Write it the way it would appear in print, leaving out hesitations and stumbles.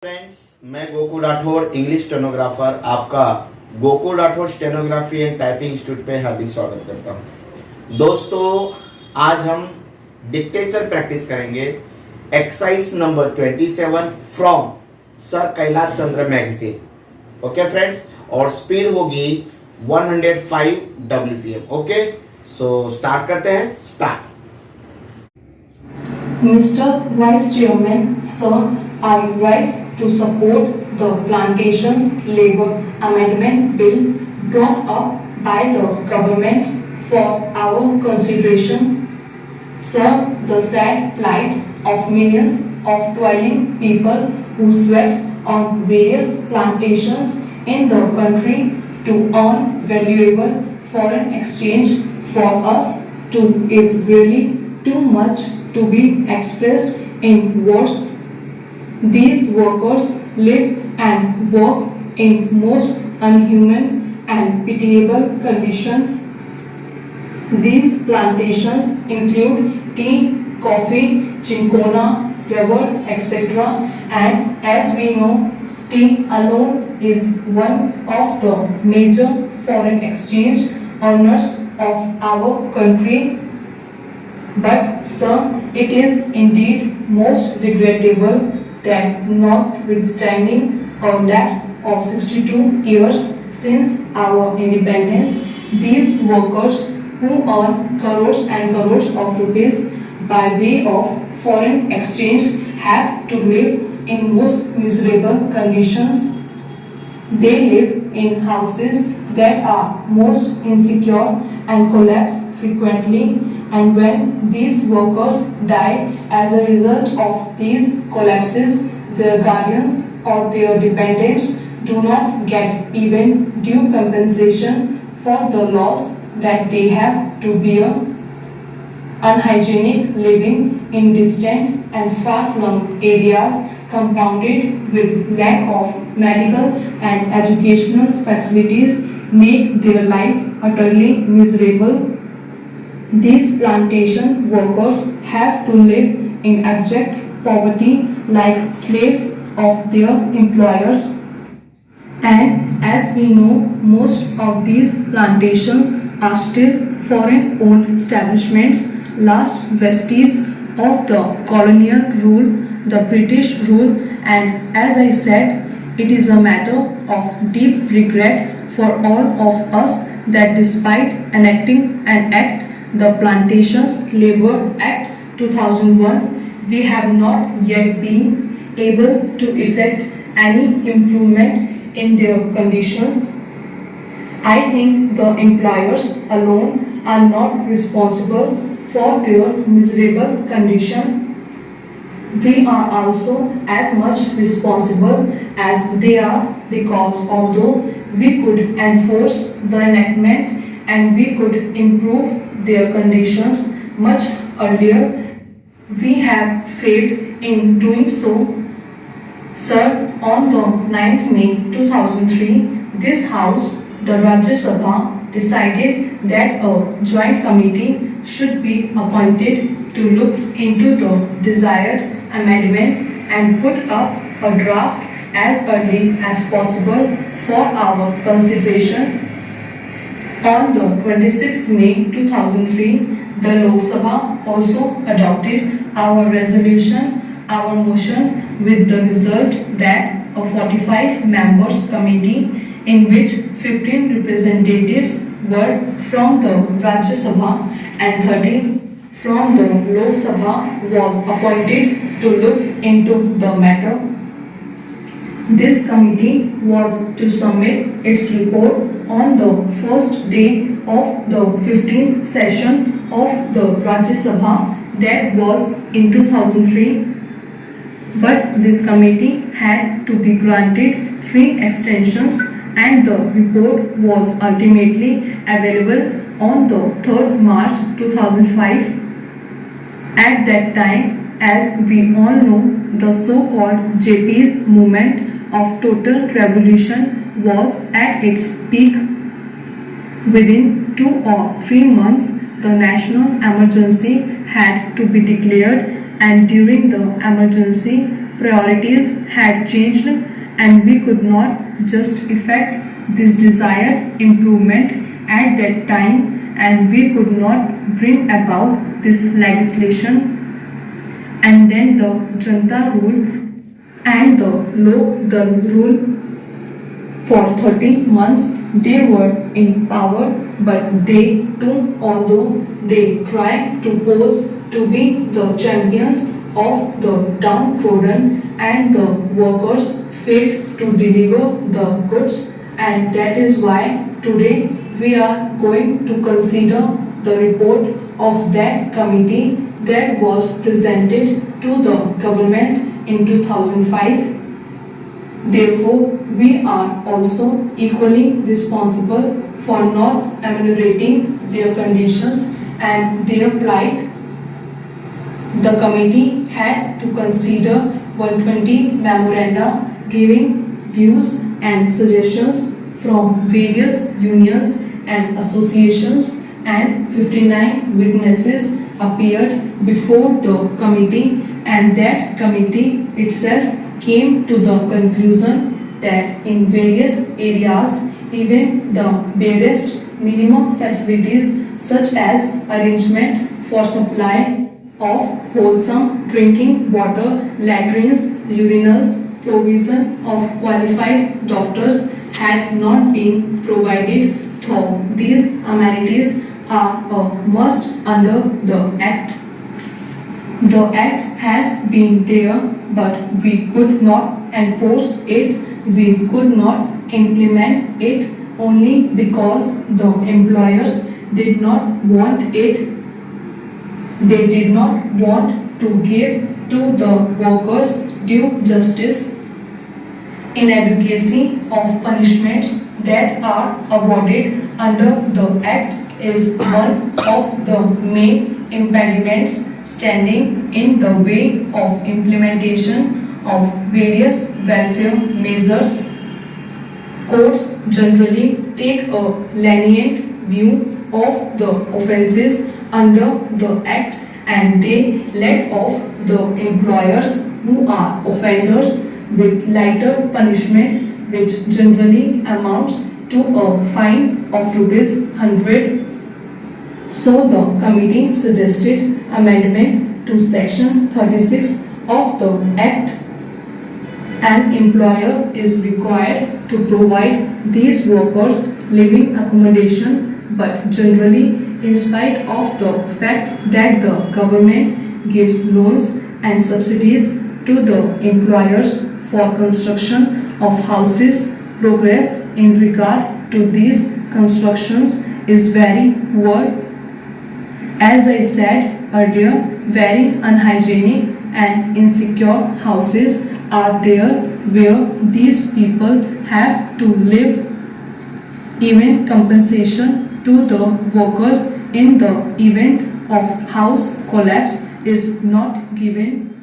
Friends, मैं Gokul Rathore English stenographer आपका Gokul Rathore stenography and typing institute पे हार्दिक स्वागत करता हूँ। दोस्तों, आज हम डिक्टेशन प्रैक्टिस करेंगे exercise number 27 from sir Kailash Chandra magazine. Okay friends, और स्पीड होगी 105 WPM। ओके, सो स्टार्ट करते हैं। Start. Mr. Vice Chairman, sir, I rise to support the Plantations Labour Amendment Bill brought up by the government for our consideration. Sir, the sad plight of millions of toiling people who sweat on various plantations in the country to earn valuable foreign exchange for us too is really too much to be expressed in words. These workers live and work in most unhuman and pitiable conditions. These plantations include tea, coffee, cinchona, rubber, etc. And as we know, tea alone is one of the major foreign exchange earners of our country. But sir, it is indeed most regrettable that notwithstanding a lapse of 62 years since our independence, these workers who earn crores and crores of rupees by way of foreign exchange have to live in most miserable conditions. They live in houses that are most insecure and collapse frequently, and when these workers die as a result of these collapses, their guardians or their dependents do not get even due compensation for the loss that they have to bear. Unhygienic living in distant and far-flung areas, compounded with lack of medical and educational facilities, make their life utterly miserable. These plantation workers have to live in abject poverty like slaves of their employers. And as we know, most of these plantations are still foreign-owned establishments, last vestiges of the colonial rule, the British rule, and as I said, it is a matter of deep regret for all of us that despite enacting an act, the Plantations Labour Act 2001, we have not yet been able to effect any improvement in their conditions. I think the employers alone are not responsible for their miserable condition. We are also as much responsible as they are, because although we could enforce the enactment and we could improve their conditions much earlier, we have failed in doing so. Sir, on the 9th May 2003, this House, the Rajya Sabha, decided that a joint committee should be appointed to look into the desired amendment and put up a draft as early as possible for our consideration. On the 26th May 2003, the Lok Sabha also adopted our resolution, our motion, with the result that a 45 members committee in which 15 representatives were from the Rajya Sabha and 13 from the Lok Sabha was appointed to look into the matter. This committee was to submit its report on the first day of the 15th session of the Rajya Sabha, that was in 2003. But this committee had to be granted 3 extensions, and the report was ultimately available on the 3rd March 2005. At that time, as we all know, the so-called JP's movement of total revolution was at its peak. Within 2 or 3 months, the national emergency had to be declared, and during the emergency, priorities had changed and we could not just effect this desired improvement at that time, and we could not bring about this legislation, and then the Janta rule and the rule for 30 months. They were in power, but they too, although they tried to pose to be the champions of the downtrodden and the workers, failed to deliver the goods, and that is why today we are going to consider the report of that committee that was presented to the government in 2005. Therefore, we are also equally responsible for not ameliorating their conditions and their plight. The committee had to consider 120 memoranda giving views and suggestions from various unions and associations, and 59 witnesses appeared before the committee, and that committee itself came to the conclusion that in various areas, even the barest minimum facilities such as arrangement for supply of wholesome drinking water, latrines, urinals, provision of qualified doctors had not been provided, though these amenities are a must under the Act. The Act has been there, but we could not enforce it, we could not implement it only because the employers did not want it. They did not want to give to the workers due justice. Inadvocacy of punishments that are awarded under the Act is one of the main impediments standing in the way of implementation of various welfare measures. Courts generally take a lenient view of the offences under the Act, and they let off the employers who are offenders with lighter punishment, which generally amounts to a fine of ₹100. So the committee suggested amendment to section 36 of the Act. An employer is required to provide these workers living accommodation, but generally, in spite of the fact that the government gives loans and subsidies to the employers for construction of houses, progress in regard to these constructions is very poor. As I said earlier, very unhygienic and insecure houses are there where these people have to live. Even compensation to the workers in the event of house collapse is not given.